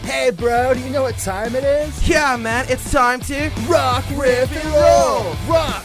Hey bro, do you know what time it is? Yeah, man, it's time to Rock, riff, and roll! Rock,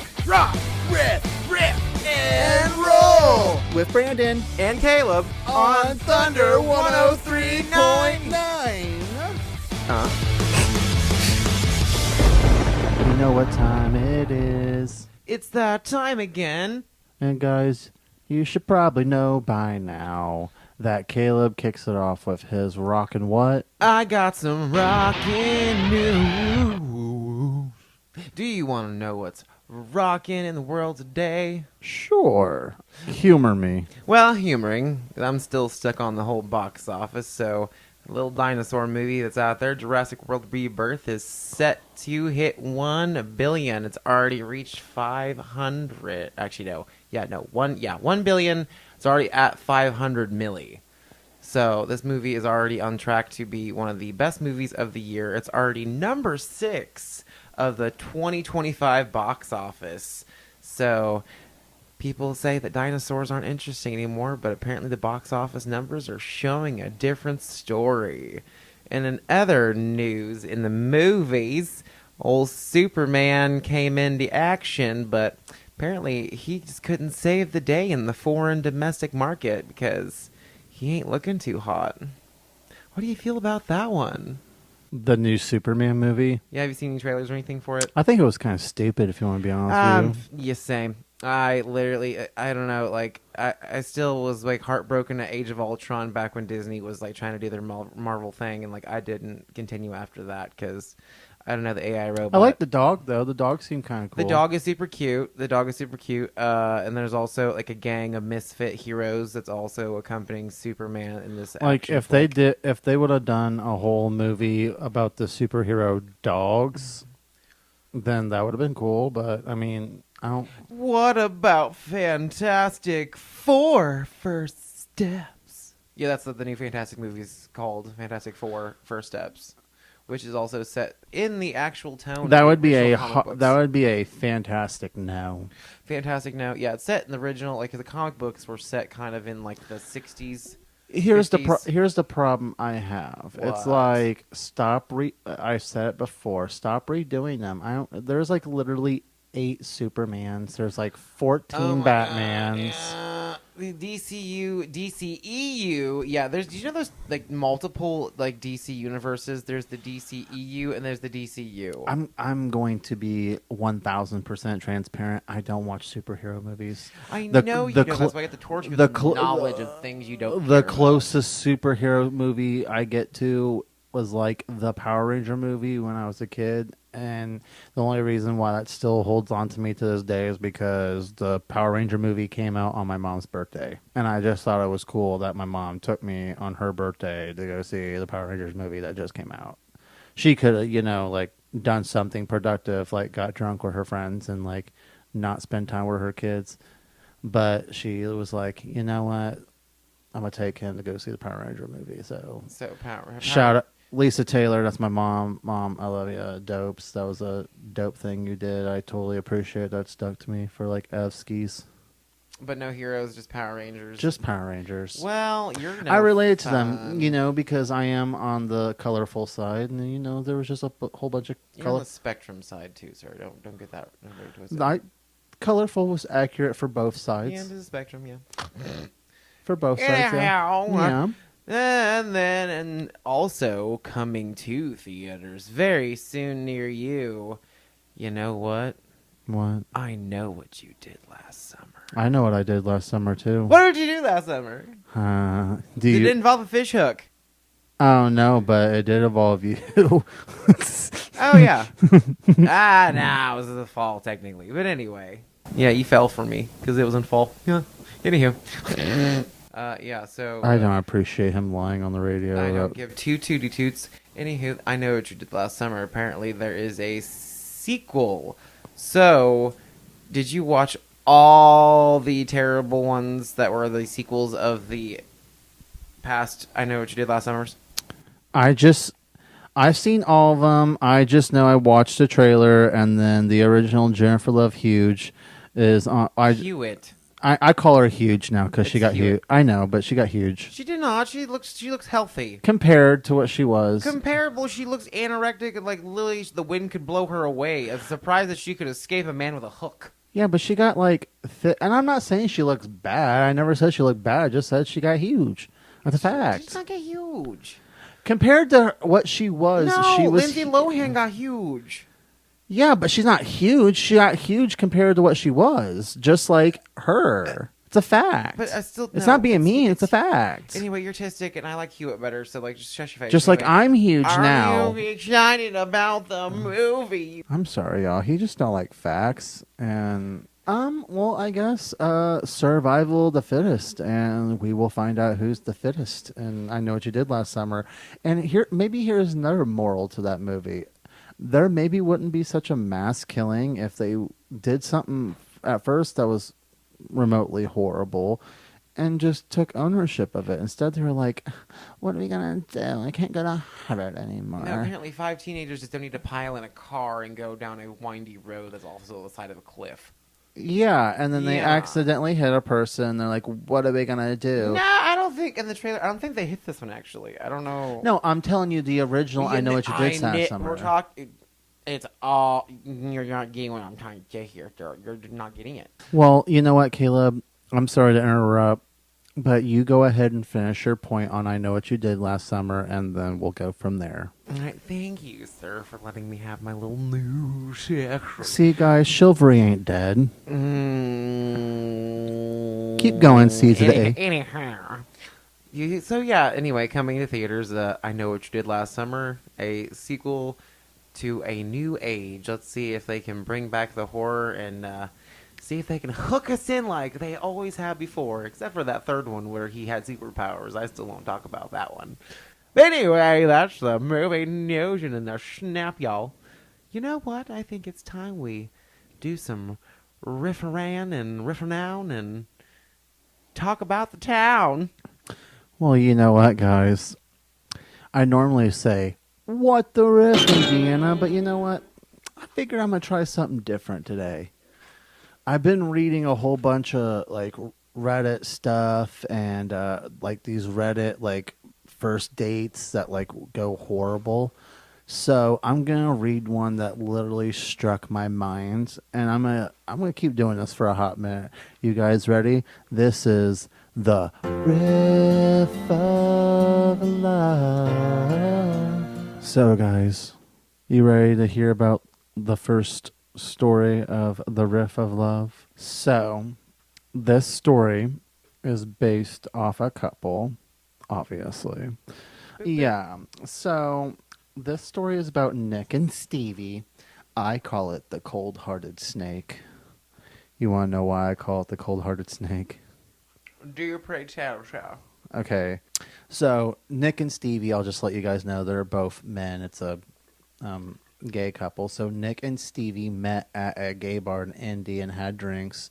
riff, and roll! With Brandon and Caleb on Thunder 103.9. You know what time it is. It's that time again. And guys, you should probably know by now that Caleb kicks it off with his rockin' what? I got some rockin' news. Do you want to know what's rockin' in the world today? Sure. Humor me. Well, humoring. I'm still stuck on the whole box office, so a little dinosaur movie that's out there, Jurassic World Rebirth, is set to hit 1 billion. It's already reached 500. Actually, no. Yeah, no. 1 billion. It's already at 500 milli. So this movie is already on track to be one of the best movies of the year. It's already number 6 of the 2025 box office. So people say that dinosaurs aren't interesting anymore, but apparently the box office numbers are showing a different story. And in other news, in the movies, old Superman came into action, but apparently he just couldn't save the day in the foreign domestic market because he ain't looking too hot. What do you feel about that one? The new Superman movie? Yeah, have you seen any trailers or anything for it? I think it was kind of stupid, if you want to be honest with you. Yeah, same. I literally, I don't know, like, I still was, like, heartbroken at Age of Ultron back when Disney was, like, trying to do their Marvel thing, and, like, I didn't continue after that, because, I don't know, the AI robot. I like the dog, though. The dog seemed kind of cool. The dog is super cute. And there's also, like, a gang of misfit heroes that's also accompanying Superman in this like, action if flick. they would have done a whole movie about the superhero dogs, then that would have been cool, but, I mean, I don't... What about Fantastic Four First Steps? Yeah, that's what the new Fantastic movie's called, Fantastic Four First Steps, which is also set in the actual tone. That of would the be original comic books. that would be a fantastic no. Fantastic no. Yeah, it's set in the original, like, the comic books were set kind of in, like, the 60s. Here's 50s. Here's the problem I have. What? It's like I said it before. Stop redoing them. There's like literally 8 Supermans. There's like 14 Batmans. The DCEU. Yeah, do you know there's like multiple like DC universes? There's the DCEU and there's the DCU. I'm going to be 1000% transparent. I don't watch superhero movies. I know you don't. That's why I get the torch with the knowledge of things you don't. The closest superhero movie I get to was like the Power Ranger movie when I was a kid, and the only reason why that still holds on to me to this day is because the Power Ranger movie came out on my mom's birthday, and I just thought it was cool that my mom took me on her birthday to go see the Power Rangers movie that just came out. She could have, like, done something productive, like got drunk with her friends and like not spend time with her kids, but she was like, you know what, I'm gonna take him to go see the Power Ranger movie. So Power. Shout out Lisa Taylor, that's my mom. Mom, I love you. Dopes. That was a dope thing you did. I totally appreciate it. That stuck to me for like skis. But no heroes, just Power Rangers. Just Power Rangers. Well, you're I related to them, because I am on the colorful side, and there was just a whole bunch of You're on the spectrum side too, sir. Don't get that twisted. Colorful was accurate for both sides. Yeah, the spectrum, yeah. For both sides, yeah. And also coming to theaters very soon near you. You know what? What? I know what you did last summer. I know what I did last summer too. What did you do last summer? Did it involve a fish hook? Oh no, but it did involve you. Oh yeah. It was in the fall technically, but anyway. Yeah, you fell for me because it was in fall. Yeah. Anywho. So I don't appreciate him lying on the radio. I don't give two tooty toots. Anywho, I know what you did last summer. Apparently, there is a sequel. So, did you watch all the terrible ones that were the sequels of the past I Know What You Did Last Summers? I've seen all of them. I just know I watched the trailer, and then the original Jennifer Love Huge is on. Hewitt. I call her huge now because she It's got huge. huge. I know, but she got huge. She did not. She looks healthy. Compared to what she was. Comparable, she looks anorectic and like literally the wind could blow her away. I'm surprised that she could escape a man with a hook. Yeah, but she got like fit. And I'm not saying she looks bad. I never said she looked bad. I just said she got huge. That's a fact. She's not get huge. Compared to what she was, No, she was. Lindsay Lohan got huge. Yeah, but she's not huge. She got huge compared to what she was. Just like her. It's a fact. But I still, it's no, not being mean. It's a fact. Anyway, you're autistic, and I like Hewitt better. So like, just shush your face. Just anyway. like I'm huge now. Are you excited about the movie? I'm sorry, y'all. He just don't like facts. And well, I guess survival of the fittest, and we will find out who's the fittest. And I Know What You Did Last Summer. And here's another moral to that movie. There maybe wouldn't be such a mass killing if they did something at first that was remotely horrible and just took ownership of it. Instead, they were like, what are we going to do? I can't go to Harvard anymore. No, apparently 5 teenagers just don't need to pile in a car and go down a windy road that's also the side of a cliff. Yeah, and then they Yeah. accidentally hit a person. They're like, what are we going to do? No, I don't think in the trailer. I don't think they hit this one actually. I don't know. No, I'm telling you the original I Know What You Did last summer. We're talking. It's all. You're not getting what I'm trying to get here. You're not getting it. Well, you know what, Caleb? I'm sorry to interrupt, but you go ahead and finish your point on I Know What You Did Last Summer, and then we'll go from there. All right, thank you, sir, for letting me have my little news section. See, guys, chivalry ain't dead. Keep going, C today. Anyhow. So yeah, anyway, coming to theaters, I Know What You Did Last Summer, a sequel to A New Age. Let's see if they can bring back the horror and see if they can hook us in like they always have before, except for that third one where he had superpowers. I still won't talk about that one. But anyway, that's the movie news and the snap, y'all. You know what? I think it's time we do some riff-a-ran and riff-a-noun and talk about the town. Well, you know what, guys? I normally say, what the riff, Indiana? But you know what? I figured I'm going to try something different today. I've been reading a whole bunch of, like, Reddit stuff and, like, these Reddit, like, first dates that, like, go horrible. So I'm going to read one that literally struck my mind. And I'm gonna keep doing this for a hot minute. You guys ready? This is the Riff of Love. So, guys, you ready to hear about the first story of the Riff of Love? So, this story is based off a couple, obviously. Yeah, so this story is about Nick and Stevie. I call it the cold-hearted snake. You want to know why I call it the cold-hearted snake? Do you pray tell, shall? Okay, so Nick and Stevie, I'll just let you guys know, they're both men. It's a gay couple. So Nick and Stevie met at a gay bar in Indy and had drinks.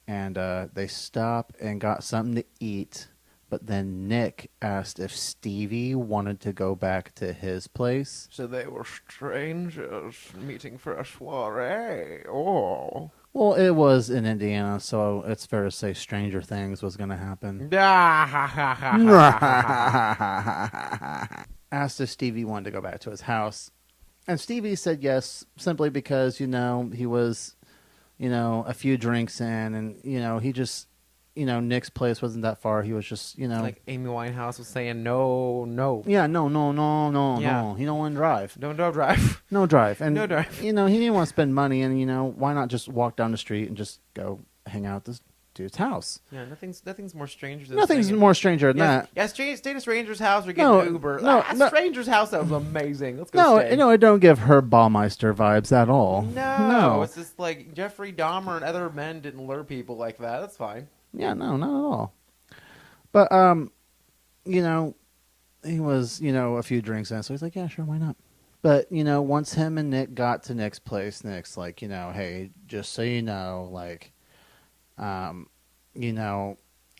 And they stopped and got something to eat. But then Nick asked if Stevie wanted to go back to his place. So they were strangers meeting for a soiree. Oh. Well, it was in Indiana, so it's fair to say Stranger Things was going to happen. Asked if Stevie wanted to go back to his house. And Stevie said yes, simply because, he was, a few drinks in, and, he just, Nick's place wasn't that far. He was just, Like Amy Winehouse was saying, no. Yeah, no. Yeah. He don't want to drive. Don't drive. No drive. And, No drive. he didn't want to spend money, and, why not just walk down the street and just go hang out at this dude's house? Yeah, nothing's more stranger than Nothing's staying more stranger than yeah, that. Yeah, stay at a stranger's house or get No, an Uber. no, no. Stranger's house sounds amazing. Let's go stay. No, it don't give Herb Baumeister vibes at all. No, it's just like Jeffrey Dahmer and other men didn't lure people like that. That's fine. Yeah, no, not at all. But, he was, a few drinks in, so he's like, yeah, sure, why not? But, once him and Nick got to Nick's place, Nick's like, hey, just so you know, like, I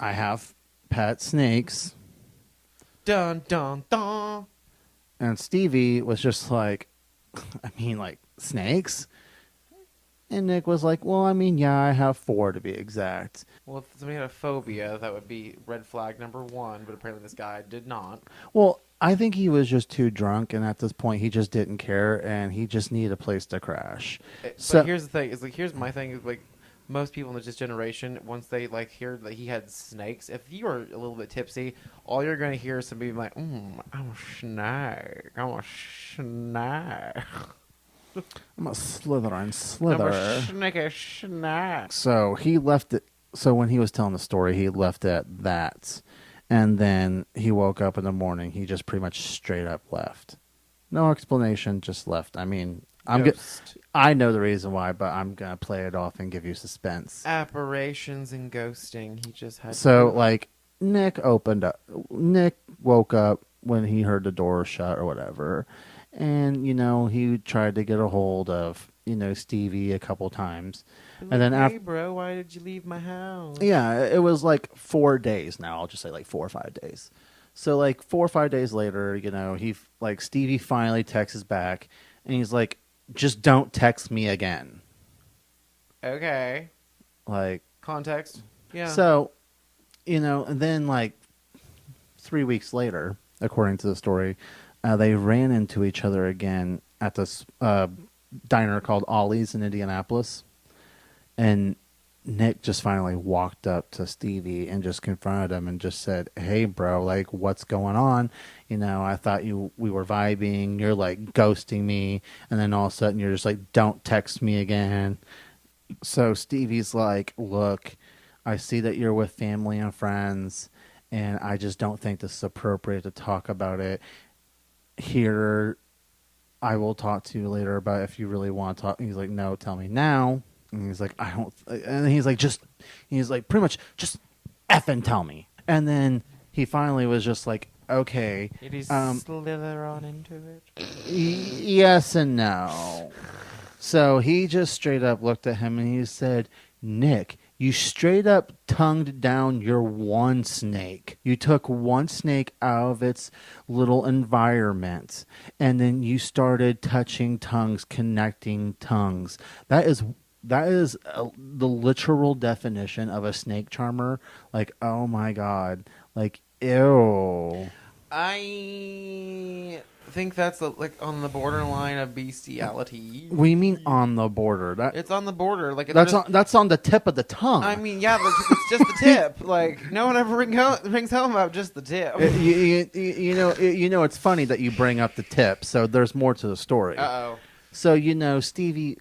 have pet snakes. Dun, dun, dun. And Stevie was just like, like, snakes? And Nick was like, well, I mean, yeah, I have 4 to be exact. Well, if somebody had a phobia, that would be red flag number 1, but apparently this guy did not. Well, I think he was just too drunk, and at this point, he just didn't care, and he just needed a place to crash. But here's the thing: is like here's my thing: is like most people in this generation, once they like hear that he had snakes, if you are a little bit tipsy, all you're going to hear is somebody like, "I'm a snake, I'm a snake." I'm a Slytherin I'm a slither. snake. So he left it. So when he was telling the story, he left it at that. And then he woke up in the morning. He just pretty much straight up left. No explanation, just left. I mean, I know the reason why, but I'm going to play it off and give you suspense. Apparitions and ghosting. He just had. So, like, Nick woke up when he heard the door shut or whatever. And, he tried to get a hold of, Stevie a couple times. Like, and then hey, bro, why did you leave my house? Yeah, it was like 4 days now. I'll just say like 4 or 5 days. So like 4 or 5 days later, Stevie finally texts back and he's like, just don't text me again. Okay. Like, context. Yeah. So, and then like 3 weeks later, according to the story, they ran into each other again at this diner called Ollie's in Indianapolis. And Nick just finally walked up to Stevie and just confronted him and just said, hey, bro, like, what's going on? I thought we were vibing. You're, like, ghosting me. And then all of a sudden you're just like, don't text me again. So Stevie's like, look, I see that you're with family and friends, and I just don't think this is appropriate to talk about it here. I will talk to you later about if you really want to talk. And he's like, no, tell me now. And he's like, I don't. And he's like, pretty much, just effing tell me. And then he finally was just like, okay. Did he slither on into it? Yes and no. So he just straight up looked at him and he said, Nick, you straight up tongued down your one snake. You took one snake out of its little environment, and then you started touching tongues, connecting tongues. That is the literal definition of a snake charmer. Like, oh my God. Like, ew. I think that's like on the borderline of bestiality. What do you mean on the border? It's on the border. Like that's on the tip of the tongue. I mean, yeah, it's just the tip. Like, no one ever rings home about just the tip. It's funny that you bring up the tip. So there's more to the story. Uh-oh. So Stevie,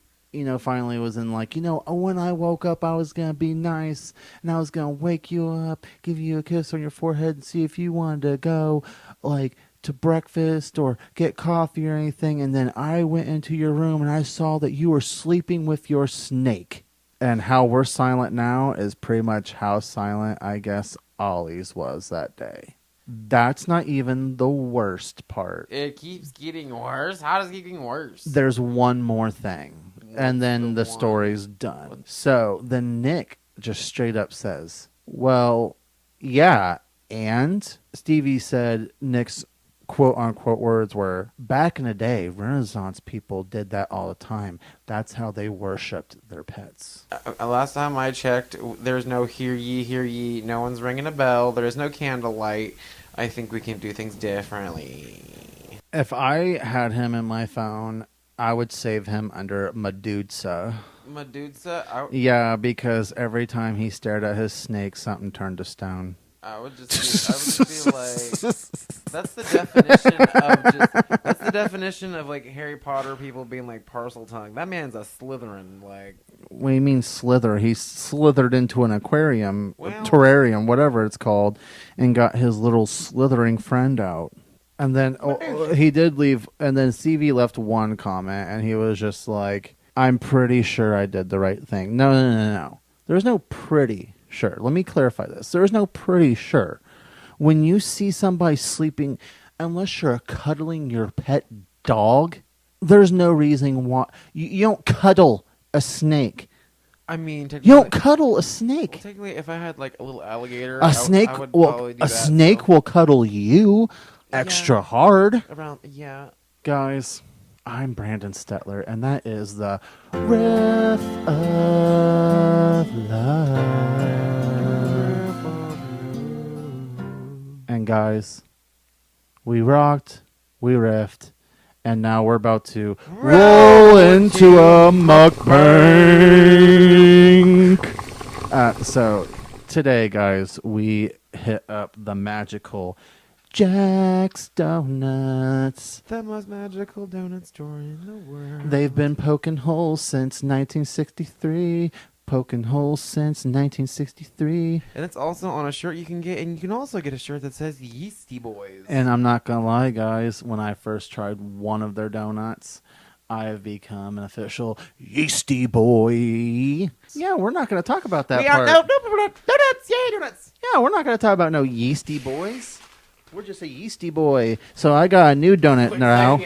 finally was in like, when I woke up, I was going to be nice, and I was going to wake you up, give you a kiss on your forehead, and see if you wanted to go, like, to breakfast or get coffee or anything. And then I went into your room, and I saw that you were sleeping with your snake. And how we're silent now is pretty much how silent, I guess, Ollie's was that day. That's not even the worst part. It keeps getting worse? How does it keep getting worse? There's one more thing. And then the story's done. So then Nick just straight up says, well, yeah, and Stevie said Nick's quote-unquote words were, back in the day, Renaissance people did that all the time. That's how they worshipped their pets. Last time I checked, there's no hear ye, no one's ringing a bell, there's no candlelight. I think we can do things differently. If I had him in my phone, I would save him under Medusa. Medusa? Yeah, because every time he stared at his snake, something turned to stone. I would just be like, that's the definition of like Harry Potter people being like parcel tongue. That man's a Slytherin. Like, what do you mean slither? He slithered into an aquarium, terrarium, whatever it's called, and got his little slithering friend out. And then he did leave, and then CV left one comment, and he was just like, I'm pretty sure I did the right thing. No. There's no pretty sure. Let me clarify this. There's no pretty sure. When you see somebody sleeping, unless you're cuddling your pet dog, there's no reason why. You don't cuddle a snake. I mean, you don't cuddle a snake. Well, technically, if I had like a little alligator, a snake will cuddle you extra hard. Yeah. Guys, I'm Brandon Stetler, and that is the Riff of Love. And guys, we rocked, we riffed, and now we're about to roll into a mukbang. So today, guys, we hit up the magical Jack's Donuts. The most magical donut store in the world. They've been poking holes since 1963. Poking holes since 1963. And it's also on a shirt you can get, and you can also get a shirt that says Yeasty Boys. And I'm not going to lie, guys, when I first tried one of their donuts, I have become an official Yeasty Boy. Yeah, we're not going to talk about that part. No, donuts! Yay, donuts! Yeah, we're not going to talk about no Yeasty Boys. We're just a Yeasty Boy. So I got a new donut now.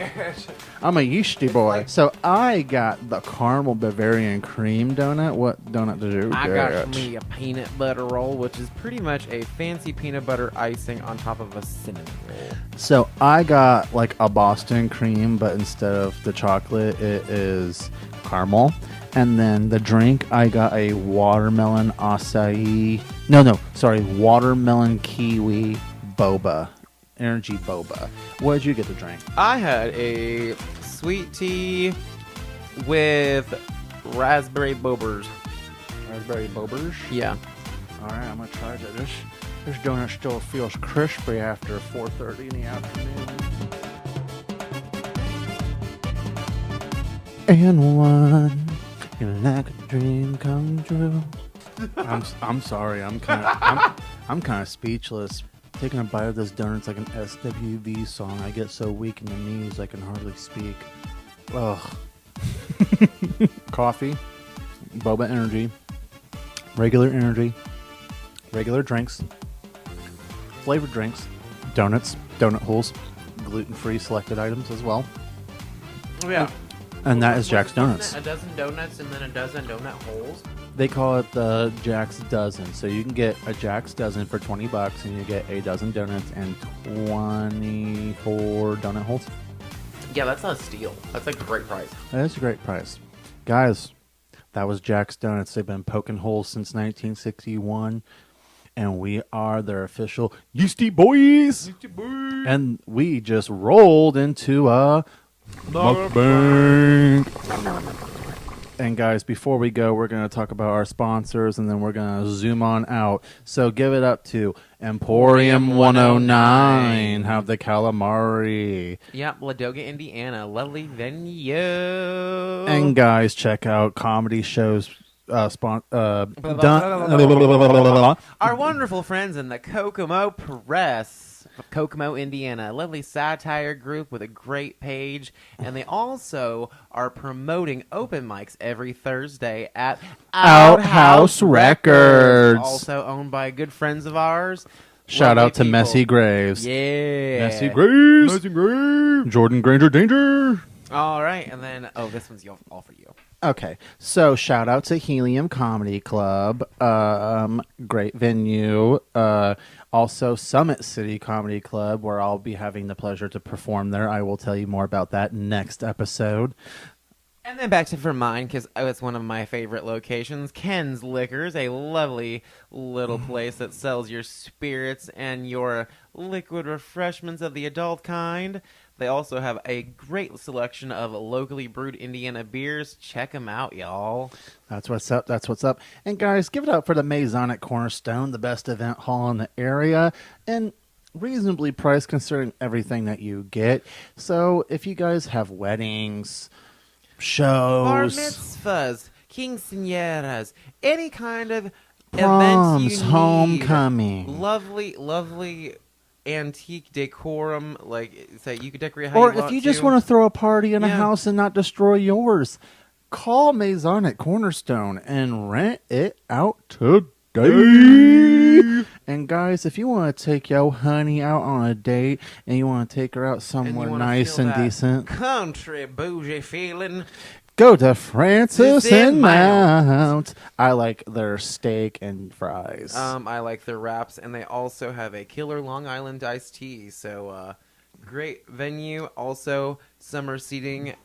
I'm a Yeasty Boy. So I got the caramel Bavarian cream donut. What donut did you get? I got me a peanut butter roll, which is pretty much a fancy peanut butter icing on top of a cinnamon roll. So I got like a Boston cream, but instead of the chocolate, it is caramel. And then the drink, I got a watermelon acai. Watermelon kiwi boba. Energy boba. What did you get to drink? I had a sweet tea with raspberry bobers. Raspberry bobers? Yeah. All right, I'm going to try that. This donut still feels crispy after 4:30 in the afternoon. And one, like a dream come true. I'm sorry. I'm kind of speechless. Taking a bite of this donut's like an SWV song. I get so weak in the knees I can hardly speak. Ugh. Coffee, boba energy, regular energy, regular drinks, flavored drinks, donuts, donut holes, gluten-free selected items as well. Oh, yeah. And that is Jack's Donuts. A dozen donuts and then a dozen donut holes. They call it the Jack's Dozen. So you can get a Jack's Dozen for $20 and you get a dozen donuts and 24 donut holes. Yeah, that's a steal. That's like a great price. That is a great price. Guys, that was Jack's Donuts. They've been poking holes since 1961. And we are their official Yeasty Boys. Yeasty Boys. And we just rolled into a mukbang. And guys, before we go, we're going to talk about our sponsors, and then we're going to zoom on out. So give it up to Emporium 109. Have the calamari. Yep, Ladoga, Indiana. Lovely venue. And guys, check out comedy shows. Our wonderful friends in the Kokomo Press. Kokomo, Indiana, a lovely satire group with a great page, and they also are promoting open mics every Thursday at Outhouse Records, also owned by good friends of ours. Shout Lovely out to people. Messy Graves. Yeah. Messy Graves. Jordan Granger Danger. All right, and then, this one's all for you. Okay, so shout out to Helium Comedy Club, great venue. Also Summit City Comedy Club, where I'll be having the pleasure to perform there. I will tell you more about that next episode. And then back to for mine, because it's one of my favorite locations, Ken's Liquors, a lovely little place that sells your spirits and your liquid refreshments of the adult kind. They also have a great selection of locally brewed Indiana beers. Check them out, y'all. That's what's up. That's what's up. And guys, give it up for the Masonic Cornerstone, the best event hall in the area, and reasonably priced considering everything that you get. So if you guys have weddings, shows, bar mitzvahs, quinceañeras, any kind of proms, events you need, homecoming, lovely antique decorum, like say you could decorate how or you want if you to. just want to throw a party in a house and not destroy yours, call Masonic Cornerstone and rent it out today. And guys, if you want to take your honey out on a date and you want to take her out somewhere nice and decent, country bougie feeling, go to Francis and Mount. I like their steak and fries. I like their wraps, and they also have a killer Long Island iced tea. So great venue. Also, summer seating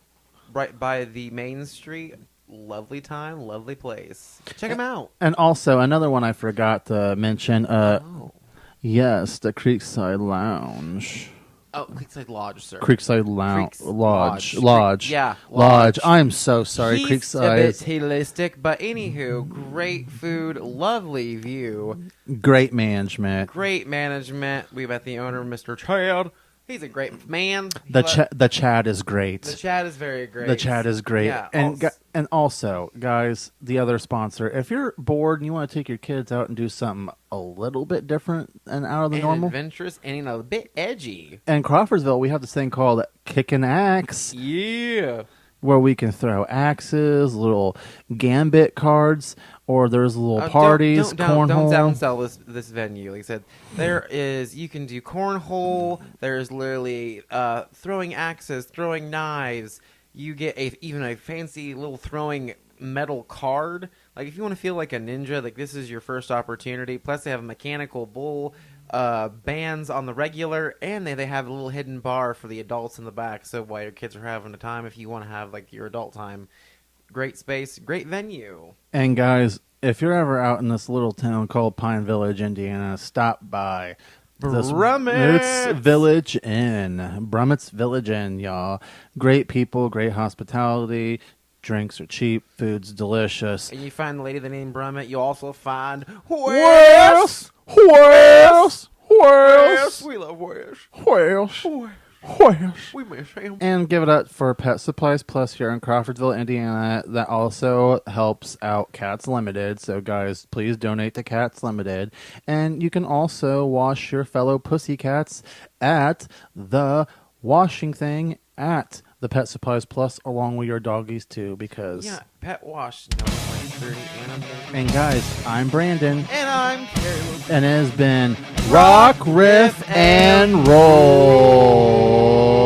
right by the main street. Lovely time, lovely place. Check them out. And also, another one I forgot to mention. Oh. Yes, the Creekside Lounge. Oh, Creekside Lodge, sir. Creekside Lounge. Creeks- Lodge. Lodge. Lodge. Yeah, Lodge. Lodge. I'm so sorry, He's Creekside. a bit holistic, but anywho, great food, lovely view, Great management. great management. We've got the owner, Mr. Chad. He's a great man. The chat is great. The Chad is very great. The chat is great. Yeah, And also, guys, the other sponsor, if you're bored and you want to take your kids out and do something a little bit different and out of the and normal, adventurous and a bit edgy. in Crawfordsville, we have this thing called Kick an Axe, Yeah. where we can throw axes, little gambit cards, or there's little parties, cornhole. Don't downsell this venue. Like I said, you can do cornhole. There's literally throwing axes, throwing knives. You get even a fancy little throwing metal card. Like if you want to feel like a ninja, like this is your first opportunity. Plus they have a mechanical bull, bands on the regular, and they have a little hidden bar for the adults in the back. So while your kids are having a time, if you want to have like your adult time, great space, great venue. And guys, if you're ever out in this little town called Pine Village, Indiana, stop by this Brummett's Village Inn. Brummett's Village Inn, y'all. Great people, great hospitality. Drinks are cheap, food's delicious. And you find the lady that named Brummett. You also find Wes! Wes! Wes! We love Wes. Wes! Wes. Wes! We miss him. And give it up for Pet Supplies Plus here in Crawfordsville, Indiana. That also helps out Cats Limited. So, guys, please donate to Cats Limited. And you can also wash your fellow pussycats at the washing thing at the Pet Supplies Plus, along with your doggies, too, because... Yeah, pet wash. No, like 30 animals. And, guys, I'm Brandon. And I'm Caleb. And it has been Rock, Riff, and Roll.